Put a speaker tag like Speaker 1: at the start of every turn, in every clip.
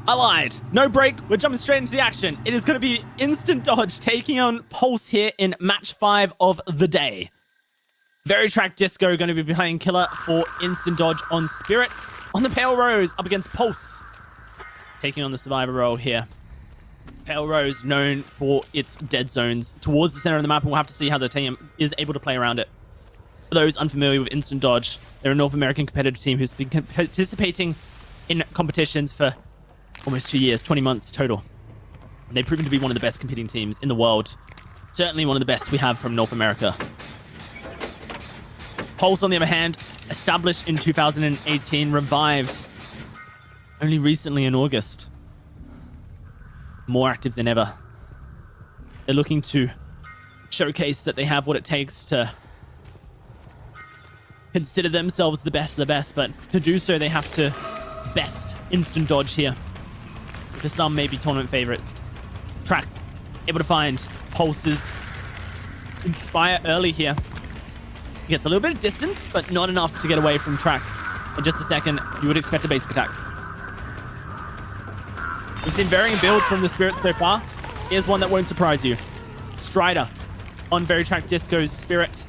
Speaker 1: I lied. No break. We're jumping straight into the action. It is going to be instant dodge taking on Pulse here in match 5 of the day. Very Track Disco going to be playing killer for instant dodge on Spirit. On the Pale Rose up against Pulse. Taking on the Survivor role here. Pale Rose known for its dead zones towards the center of the map, and we'll have to see how the team is able to play around it. For those unfamiliar with instant dodge, they're a North American competitive team who's been participating in competitions for almost 2 years, 20 months total. And they've proven to be one of the best competing teams in the world. Certainly one of the best we have from North America. Pulse, on the other hand, established in 2018, revived only recently in August. More active than ever. They're looking to showcase that they have what it takes to consider themselves the best of the best, but to do so, they have to best instant dodge here. For some, maybe tournament favorites. Track, able to find Pulse's Inspire early here. He gets a little bit of distance, but not enough to get away from Track. In just a second, you would expect a basic attack. We've seen varying builds from the Spirit so far. Here's one that won't surprise you. Strider on Very Track Disco's Spirit.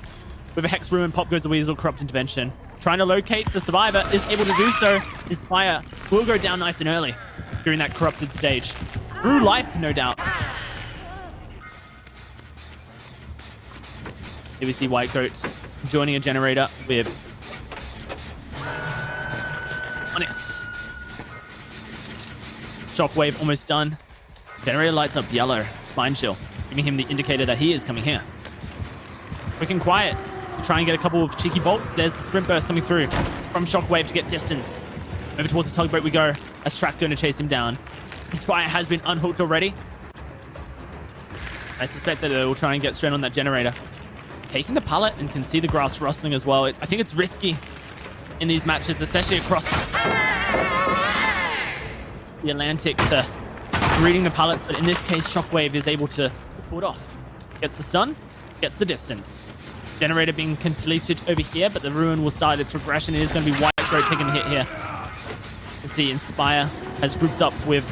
Speaker 1: With a Hex Ruin, pop goes the Weasel, Corrupt Intervention. Trying to locate the Survivor, is able to do so. His fire will go down nice and early during that corrupted stage. Through life, no doubt. Here we see White Goat joining a generator with Onyx. Shockwave almost done. Generator lights up yellow. Spine Chill, giving him the indicator that he is coming here. Quick and quiet. Try and get a couple of cheeky bolts. There's the Sprint Burst coming through from Shockwave to get distance. Over towards the tugboat we go. As Track going to chase him down. Inspire has been unhooked already. I suspect that it will try and get straight on that generator. Taking the pallet and can see the grass rustling as well. I think it's risky in these matches, especially across the Atlantic, to reading the pallet. But in this case, Shockwave is able to pull it off. Gets the stun, gets the distance. Generator being completed over here, but the Ruin will start its regression. It is going to be White Goat taking a hit here. Let's see, Inspire has grouped up with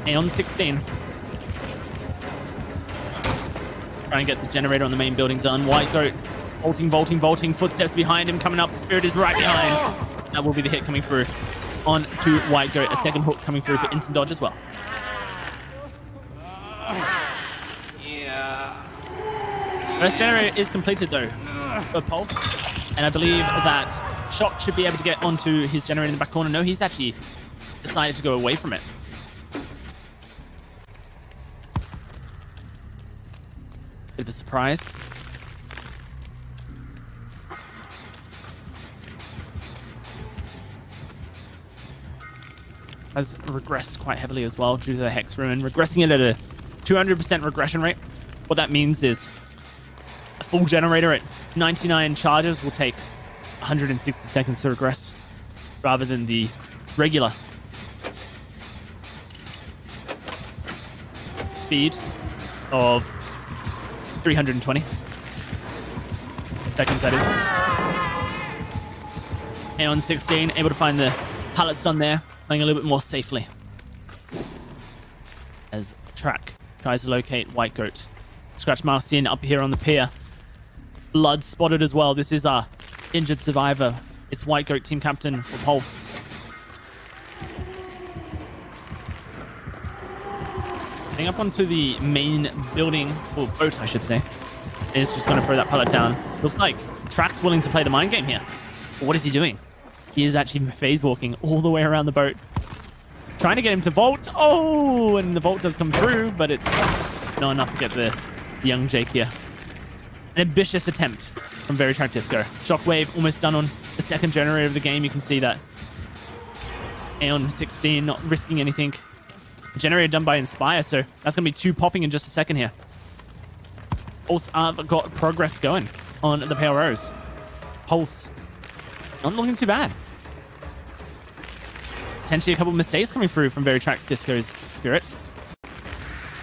Speaker 1: Aeon 16. Trying to get the generator on the main building done. White Goat vaulting. Footsteps behind him coming up. The Spirit is right behind. That will be the hit coming through on to White Goat. A second hook coming through for instant dodge as well. First generator is completed though for Pulse, and I believe that Shock should be able to get onto his generator in the back corner. No, he's actually decided to go away from it. Bit of a surprise. Has regressed quite heavily as well due to the Hex Ruin, regressing it at a 200% regression rate. What that means is a full generator at 99 charges will take 160 seconds to regress, rather than the regular speed of 320 seconds, that is. Aeon 16 able to find the pallets on there, playing a little bit more safely. As Track tries to locate White Goat. Scratch Mask in up here on the pier. Blood spotted as well. This is our injured Survivor. It's White Goat, team captain for Pulse. Getting up onto the main building, or boat I should say. Is just going to throw that pallet down. Looks like Track's willing to play the mind game here. But what is he doing? He is actually phase walking all the way around the boat. Trying to get him to vault. Oh, and the vault does come through, but it's not enough to get the young Jake here. An ambitious attempt from Very Track Disco. Shockwave almost done on the second generator of the game. You can see that. Aeon 16 not risking anything. Generator done by Inspire, so that's going to be 2 popping in just a second here. Pulse got progress going on the Pale Rose. Pulse not looking too bad. Potentially a couple of mistakes coming through from Very Track Disco's Spirit.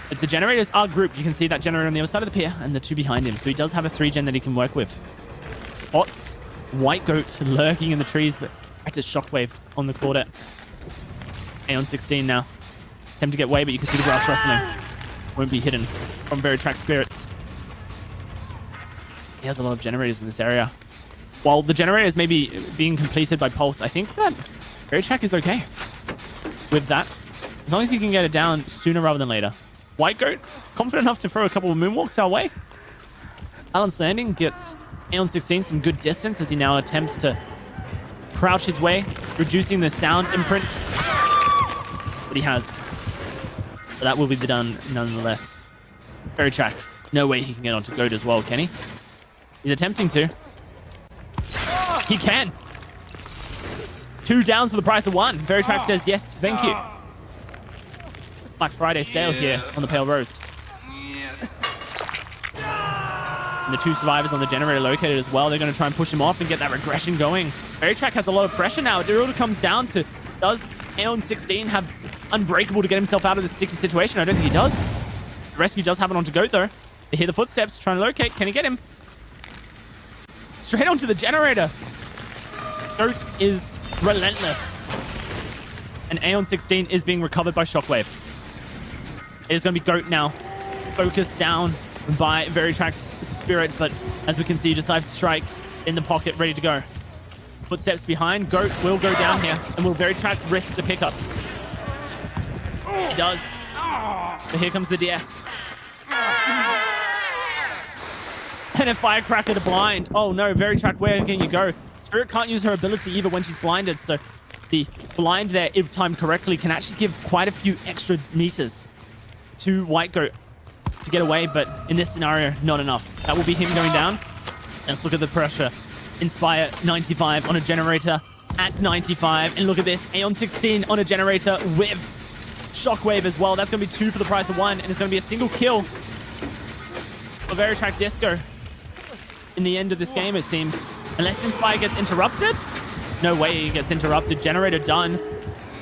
Speaker 1: But the generators are grouped. You can see that generator on the other side of the pier and the 2 behind him. So he does have a 3-gen that he can work with. Spots White Goat lurking in the trees, but back to Shockwave on the quarter. Aeon 16 now. Attempt to get away, but you can see the grass wrestling. Won't be hidden from Very Track Spirits. He has a lot of generators in this area. While the generators may be being completed by Pulse, I think that Very Track is okay with that. As long as he can get it down sooner rather than later. White Goat, confident enough to throw a couple of moonwalks our way. Alan's Landing gets Aeon 16 some good distance as he now attempts to crouch his way, reducing the sound imprint that he has. But that will be done nonetheless. Very Track, no way he can get onto Goat as well, can he? He's attempting to. He can. 2 downs for the price of 1. Very Track says yes, thank you. Black Friday sale here on the Pale Rose. And the 2 survivors on the generator located as well. They're going to try and push him off and get that regression going. Very Track has a lot of pressure now. It all comes down to, does Aeon 16 have Unbreakable to get himself out of this sticky situation? I don't think he does. The rescue does have it onto Goat though. They hear the footsteps, trying to locate. Can he get him? Straight onto the generator. Goat is relentless. And Aeon 16 is being recovered by Shockwave. It is going to be Goat now. Focused down by Very Track's Spirit, but as we can see, decides to strike in the pocket, ready to go. Footsteps behind. Goat will go down here, and will Very Track risk the pickup? He does. But here comes the DS. And a firecracker to blind. Oh no, Very Track, where can you go? Spirit can't use her ability either when she's blinded, so the blind there, if timed correctly, can actually give quite a few extra meters to White Goat to get away, but in this scenario, not enough. That will be him going down. Let's look at the pressure. Inspire 95 on a generator at 95. And look at this, Aeon 16 on a generator with Shockwave as well. That's going to be 2 for the price of 1, and it's going to be a single kill for Very Track Disco in the end of this game, it seems. Unless Inspire gets interrupted. No way he gets interrupted. Generator done.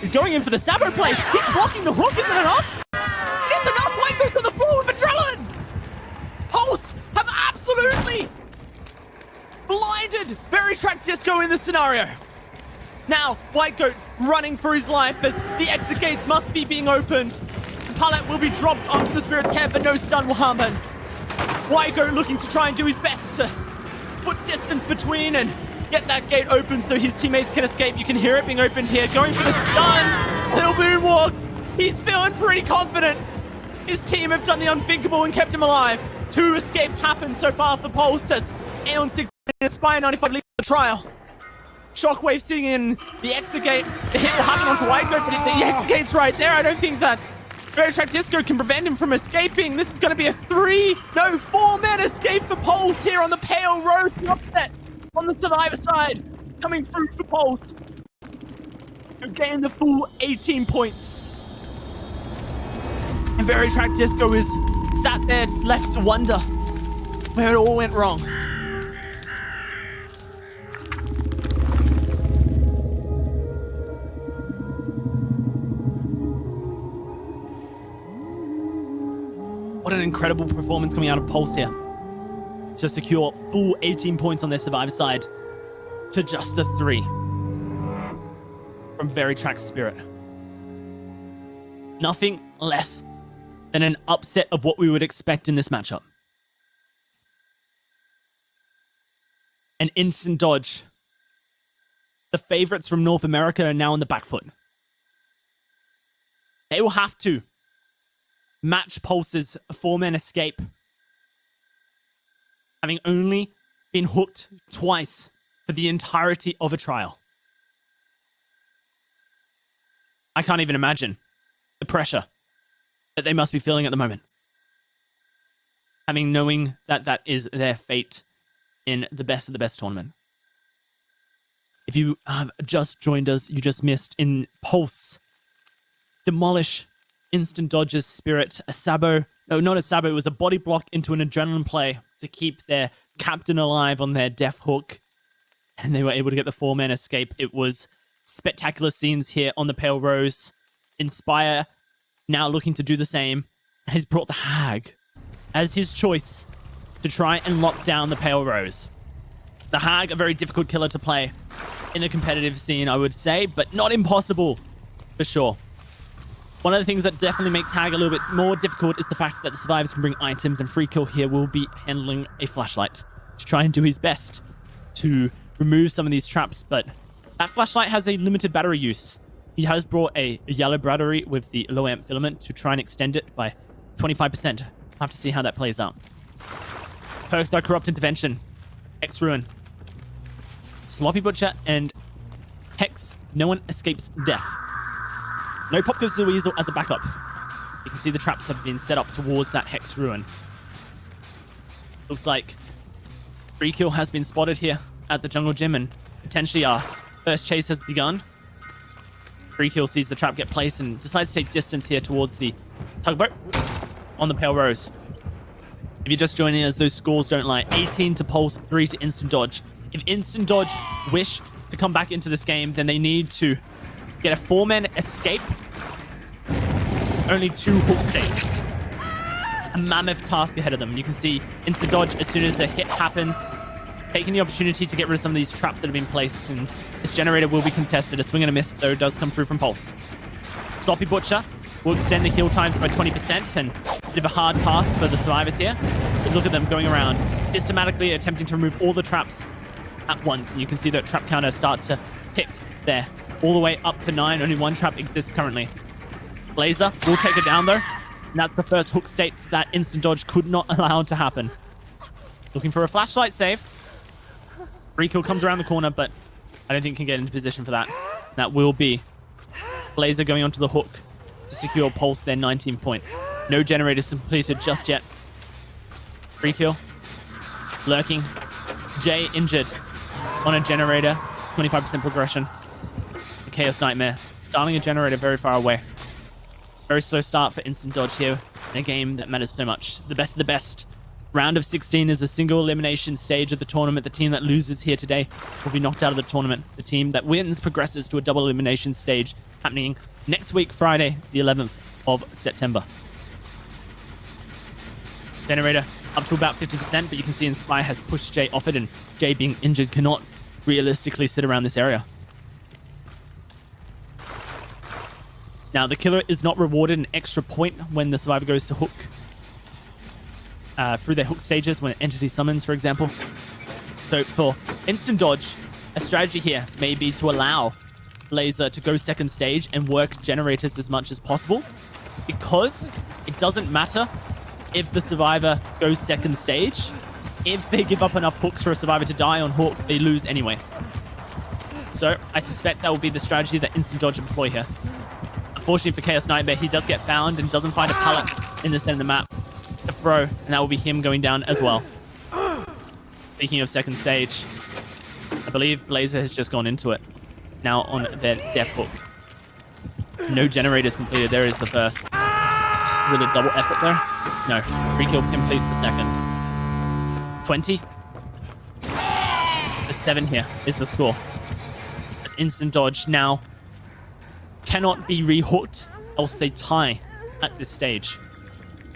Speaker 1: He's going in for the Sabo place. He's blocking the hook. Isn't it enough? It's enough. White goes to the floor with adrenaline. Pulse have absolutely blinded Very Track Disco in this scenario. Now, White Goat running for his life as the exit gates must be being opened. The pallet will be dropped onto the Spirit's head, but no stun will harm him. White Goat looking to try and do his best to put distance between and get that gate open so his teammates can escape. You can hear it being opened here. Going for the stun. Little moonwalk. He's feeling pretty confident. His team have done the unthinkable and kept him alive. 2 escapes happened so far for Pulse as Aeon 16 and Spire 95 lead the trial. Shockwave sitting in the exit gate. The hit will happen onto White Goat, but if the exit gate's right there, I don't think that Very Track Disco can prevent him from escaping. This is going to be a 4-man escape for Pulse here on the Pale Road. Upset on the survivor side. Coming through for Pulse. Who gain the full 18 points. And Very Track Disco is sat there left to wonder where it all went wrong. What an incredible performance coming out of Pulse here to secure full 18 points on their survivor side to just the 3 from Very Track Spirit. Nothing less than an upset of what we would expect in this matchup. An instant dodge. The favorites from North America are now on the back foot. They will have to match Pulse's 4-man escape, having only been hooked twice for the entirety of a trial. I can't even imagine the pressure that they must be feeling at the moment, knowing that that is their fate in the best of the best tournament. If you have just joined us, you just missed in Pulse demolish instant dodges Spirit, a Sabo. No, not a Sabo. It was a body block into an adrenaline play to keep their captain alive on their death hook. And they were able to get the 4-man escape. It was spectacular scenes here on the Pale Rose. Inspire now looking to do the same. Has brought the Hag as his choice to try and lock down the Pale Rose. The Hag, a very difficult killer to play in the competitive scene, I would say, but not impossible for sure. One of the things that definitely makes Hag a little bit more difficult is the fact that the survivors can bring items, and FreeKill here will be handling a flashlight to try and do his best to remove some of these traps, but that flashlight has a limited battery use. He has brought a yellow battery with the low amp filament to try and extend it by 25%. We'll have to see how that plays out. Perks are Corrupt Intervention, X Ruin, Sloppy Butcher, and Hex. No one escapes death. No Pop Goes the Weasel as a backup. You can see the traps have been set up towards that Hex Ruin. Looks like FreeKill has been spotted here at the jungle gym, and potentially our first chase has begun. FreeKill sees the trap get placed and decides to take distance here towards the tugboat on the Pale Rose. If you're just joining us, those scores don't lie. 18 to Pulse, 3 to Instant Dodge. If Instant Dodge wish to come back into this game, then they need to get a 4-man escape. Only 2 hook states. A mammoth task ahead of them. You can see Instant Dodge as soon as the hit happens, taking the opportunity to get rid of some of these traps that have been placed, and this generator will be contested. A swing and a miss, though, does come through from Pulse. Sloppy Butcher will extend the heal times by 20%, and a bit of a hard task for the survivors here. But look at them going around, systematically attempting to remove all the traps at once, and you can see that trap counter start to tick there, all the way up to 9. Only 1 trap exists currently. Blazer will take it down, though, and that's the first hook state that Instant Dodge could not allow to happen. Looking for a flashlight save. FreeKill comes around the corner, but I don't think can get into position for that. That will be Blazer going onto the hook to secure Pulse, their 19 point. No generators completed just yet. FreeKill lurking. Jay injured on a generator. 25% progression. The Chaos Nightmare starting a generator very far away. Very slow start for Instant Dodge here in a game that matters so much. The best of the best. Round of 16 is a single elimination stage of the tournament. The team that loses here today will be knocked out of the tournament. The team that wins progresses to a double elimination stage happening next week, Friday, the 11th of September. Generator up to about 50%, but you can see Inspire has pushed Jay off it, and Jay, being injured, cannot realistically sit around this area. Now, the killer is not rewarded an extra point when the survivor goes to hook through their hook stages when entity summons, for example. So for Instant Dodge, a strategy here may be to allow Blazer to go second stage and work generators as much as possible, because it doesn't matter if the survivor goes second stage. If they give up enough hooks for a survivor to die on hook, they lose anyway. So I suspect that will be the strategy that Instant Dodge employ here. Unfortunately for Chaos Nightmare, he does get found and doesn't find a pallet in the center of the map to throw, and that will be him going down as well. Speaking of second stage, I believe Blazer has just gone into it. Now on their death hook. No generators completed. There is the first. With a double effort there. No. FreeKill complete the second. 20. The 7 here is the score. As Instant Dodge now cannot be rehooked, else they tie at this stage.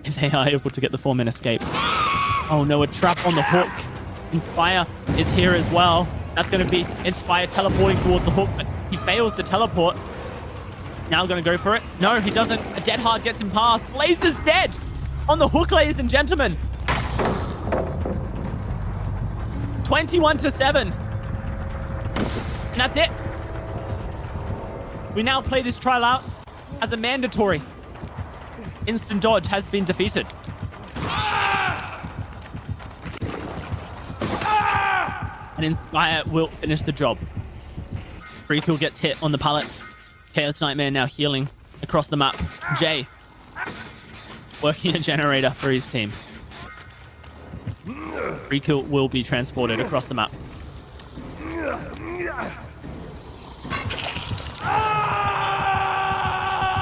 Speaker 1: If they are able to get the 4-man escape. Oh no, a trap on the hook. Inspire is here as well. That's going to be Inspire teleporting towards the hook, but he fails the teleport. Now going to go for it. No, he doesn't. A dead hard gets him past. Blazer's dead on the hook, ladies and gentlemen. 21-7. And that's it. We now play this trial out as a mandatory. Instant Dodge has been defeated. And Inspire will finish the job. FreeKill gets hit on the pallet. Chaos Nightmare now healing across the map. Jay working a generator for his team. FreeKill will be transported across the map.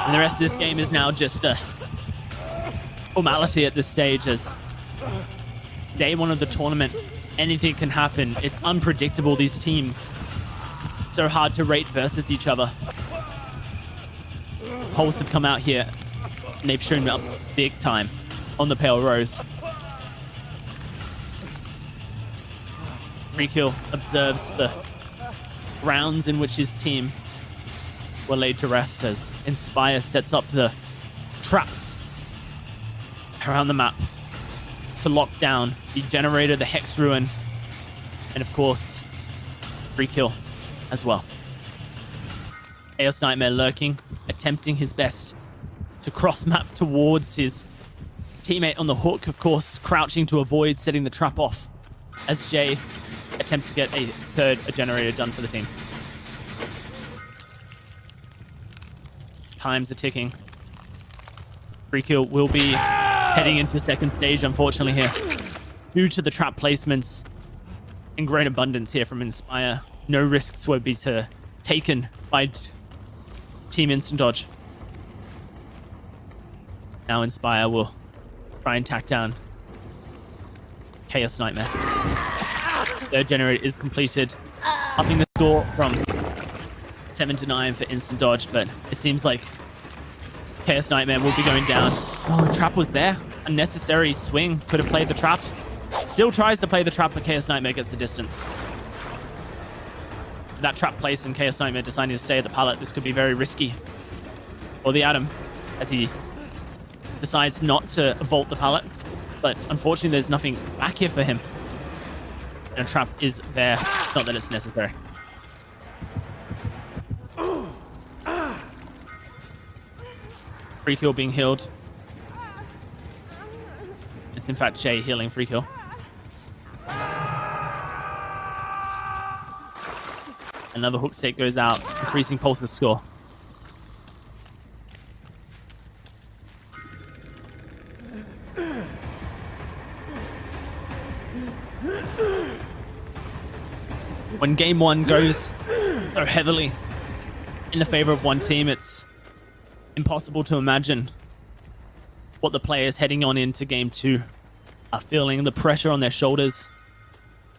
Speaker 1: And the rest of this game is now just a formality at this stage, as day 1 of the tournament, anything can happen. It's unpredictable, these teams. So hard to rate versus each other. Pulse have come out here and they've shown up big time on the Pale Rose. Freakill observes the rounds in which his team were laid to rest as Inspire sets up the traps around the map to lock down the generator, the Hex Ruin, and of course, Freakill as well. Chaos Nightmare lurking, attempting his best to cross map towards his teammate on the hook, of course, crouching to avoid setting the trap off as Jay attempts to get a third generator done for the team. Times are ticking. Freakill will be heading into second stage, unfortunately, here. Due to the trap placements in great abundance here from Inspire, no risks will be taken by Team Instant Dodge. Now Inspire will try and tack down Chaos Nightmare. Third generator is completed, upping the score from 7 to 9 for Instant Dodge, but it seems like Chaos Nightmare will be going down. Oh, the trap was there. Unnecessary swing. Could have played the trap. Still tries to play the trap, but Chaos Nightmare gets the distance. That trap place and Chaos Nightmare deciding to stay at the pallet, this could be very risky for the Atom as he decides not to vault the pallet. But unfortunately, there's nothing back here for him. And a trap is there. Not that it's necessary. Freakill being healed. It's in fact Jay healing Freakill. Another hook stake goes out, increasing Pulse's score. When game one goes so heavily in the favor of one team, it's impossible to imagine what the players heading on into game two are feeling. The pressure on their shoulders,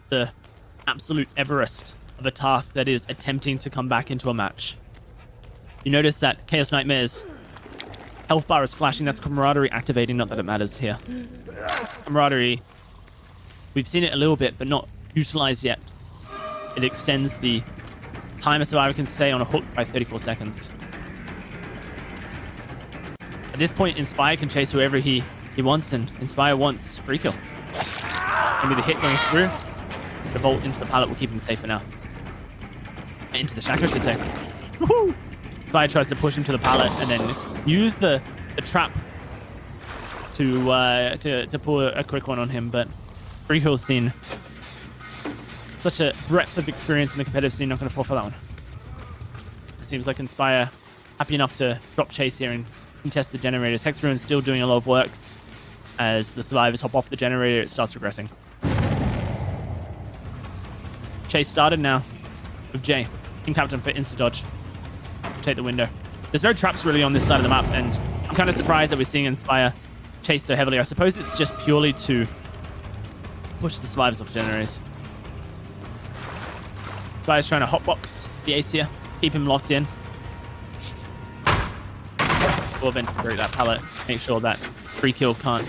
Speaker 1: the absolute Everest of a task that is attempting to come back into a match. You notice that Chaos Nightmare's health bar is flashing. That's camaraderie activating, not that it matters here. Camaraderie, we've seen it a little bit, but not utilized yet. It extends the time a survivor can stay on a hook by 34 seconds. At this point, Inspire can chase whoever he wants, and Inspire wants Freakill. Maybe the hit going through. The vault into the pallet will keep him safe for now. Into the shack, I should say. Woohoo! Inspire tries to push him to the pallet and then use the trap to pull a quick one on him, but Freakill's seen such a breadth of experience in the competitive scene, not going to fall for that one. It seems like Inspire happy enough to drop chase here and contest the generators. Hex Ruin's still doing a lot of work. As the survivors hop off the generator, it starts regressing. Chase started now with Jay, team captain for Instant Dodge. Take the window. There's no traps really on this side of the map, and I'm kind of surprised that we're seeing Inspire chase so heavily. I suppose it's just purely to push the survivors off generators. Inspire's trying to hotbox the ace here, keep him locked in. We'll eventually break that pallet, make sure that Freakill can't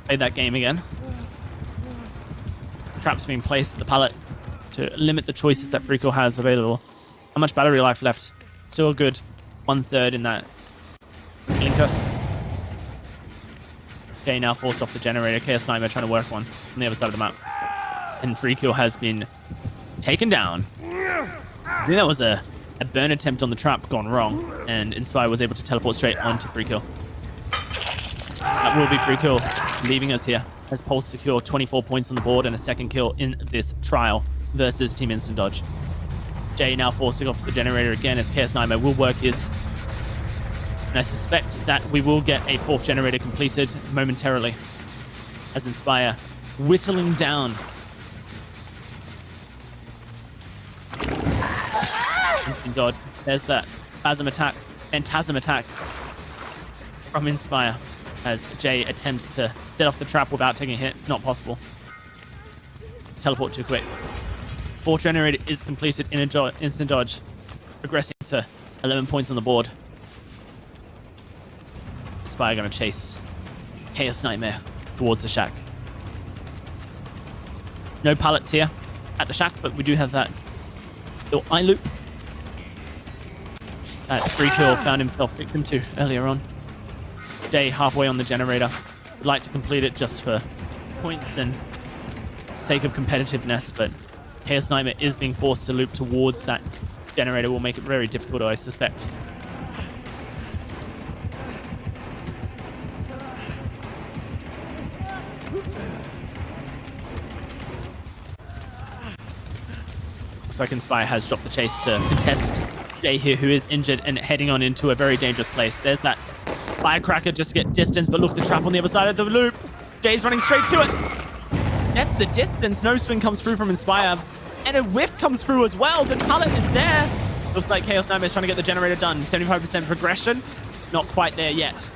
Speaker 1: play that game again. Traps being placed at the pallet to limit the choices that Freakill has available. How much battery life left? Still a good 1/3 in that blinker. Jay now forced off the generator. Chaos Nightmare trying to work one on the other side of the map. And Freakill has been taken down. I think that was a burn attempt on the trap gone wrong, and Inspire was able to teleport straight onto Freakill. That will be Freakill leaving us here as Pulse secure 24 points on the board and a second kill in this trial versus Team Instant Dodge. Jay now forced to go off the generator again as Chaos Nightmare will work his. And I suspect that we will get a fourth generator completed momentarily as Inspire whittling down. Instant Dodge. There's that Phantasm attack from Inspire as Jay attempts to set off the trap without taking a hit. Not possible. Teleport too quick. Fourth generator is completed in Instant Dodge, progressing to 11 points on the board. Inspire going to chase Chaos Nightmare towards the shack. No pallets here. at the shack, but we do have that little eye loop that 3kill found himself victim to earlier on. Jay halfway on the generator. Would like to complete it just for points and sake of competitiveness, but Chaos Nightmare is being forced to loop towards that generator. Will make it very difficult, I suspect. Looks like Inspire has dropped the chase to contest Jay here, who is injured and heading on into a very dangerous place. There's that firecracker just to get distance, but look, the trap on the other side of the loop. Jay's running straight to it. That's the distance. No swing comes through from Inspire, and a whiff comes through as well. The pallet is there. Looks like Chaos Nightmare is trying to get the generator done. 75% progression. Not quite there yet,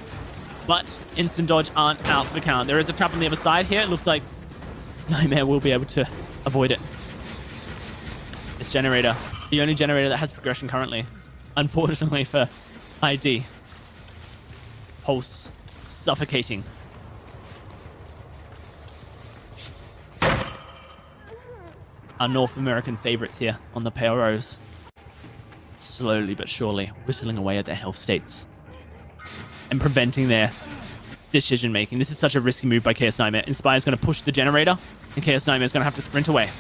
Speaker 1: but instant dodge aren't out for the count. There is a trap on the other side here. It looks like Nightmare will be able to avoid it. This generator, the only generator that has progression currently, unfortunately for ID. Pulse suffocating. Our North American favorites here on the Pale Rose. Slowly but surely whittling away at their health states and preventing their decision making. This is such a risky move by Chaos Nightmare. Inspire's going to push the generator, and Chaos Nightmare is going to have to sprint away.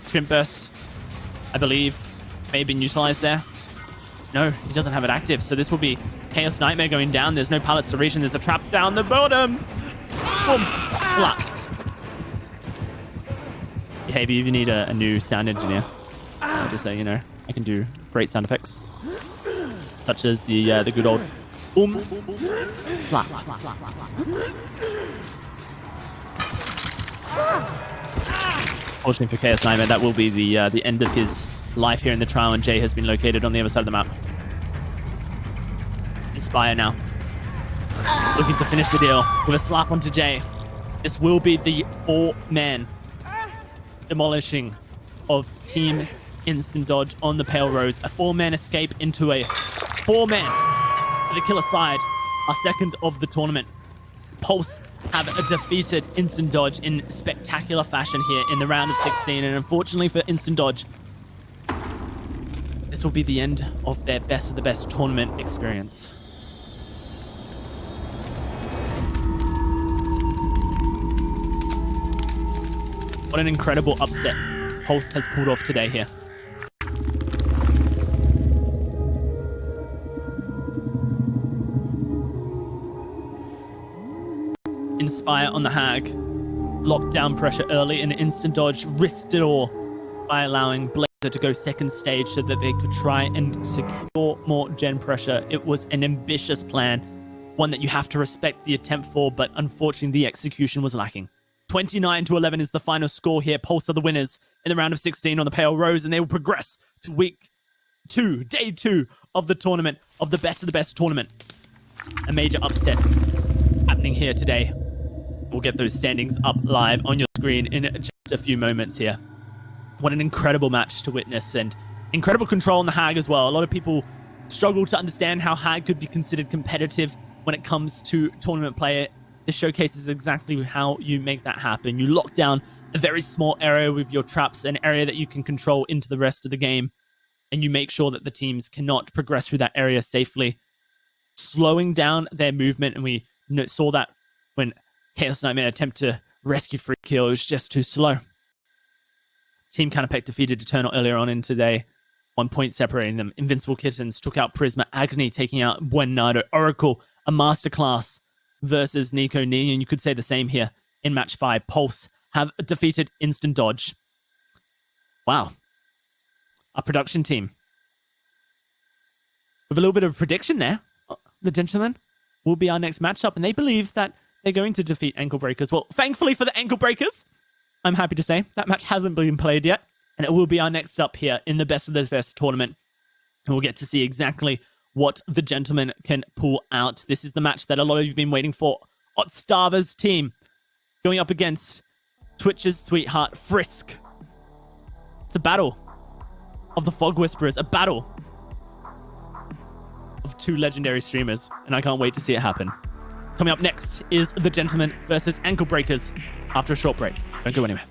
Speaker 1: Sprint burst, I believe, may have been utilized there. No, he doesn't have it active, so this will be Chaos Nightmare going down. There's no pallets to reach, and there's a trap down the bottom. Boom. Slap. Hey, if you need a new sound engineer, just so you know, I can do great sound effects, such as the good old boom, slap. Fortunately for Chaos Nightmare, that will be the end of his life here in the trial, and Jay has been located on the other side of the map. Inspire now, looking to finish the deal with a slap onto Jay. This will be the 4-man demolishing of Team Instant Dodge on the Pale Rose. A 4-man escape into a 4-man for the killer side. Our second of the tournament. Pulse have defeated Instant Dodge in spectacular fashion here in the round of 16, and unfortunately for Instant Dodge, this will be the end of their best of the best tournament experience. What an incredible upset Pulse has pulled off today here. Inspire on the Hag. Locked down pressure early, and Instant Dodge risked it all by allowing Blazer to go second stage so that they could try and secure more gen pressure. It was an ambitious plan, one that you have to respect the attempt for, but unfortunately the execution was lacking. 29-11 is the final score here. Pulse are the winners in the round of 16 on the Pale Rose, and they will progress to week 2, day 2 of the tournament, of the best tournament. A major upset happening here today. We'll get those standings up live on your screen in just a few moments here. What an incredible match to witness, and incredible control on the Hag as well. A lot of people struggle to understand how Hag could be considered competitive when it comes to tournament play. This showcases exactly how you make that happen. You lock down a very small area with your traps, an area that you can control into the rest of the game, and you make sure that the teams cannot progress through that area safely, slowing down their movement. And we saw that when Chaos Nightmare attempt to rescue free kill, it was just too slow. Team Canapec defeated Eternal earlier on in today. 1 point separating them. Invincible Kittens took out Prisma. Agony taking out Buenado. Oracle, a masterclass versus Nico Ni, and you could say the same here in match 5. Pulse have defeated Instant Dodge. Wow. Our production team with a little bit of prediction there. The gentlemen will be our next matchup, and they believe that they're going to defeat Ankle Breakers. Well, thankfully for the Ankle Breakers, I'm happy to say that match hasn't been played yet, and it will be our next up here in the best of the best tournament, and we'll get to see exactly what the gentlemen can pull out. This is the match that a lot of you have been waiting for. Otstava's team going up against Twitch's sweetheart, Frisk. It's a battle of the Fog Whisperers, a battle of 2 legendary streamers, and I can't wait to see it happen. Coming up next is the gentlemen versus Ankle Breakers after a short break. Don't go anywhere.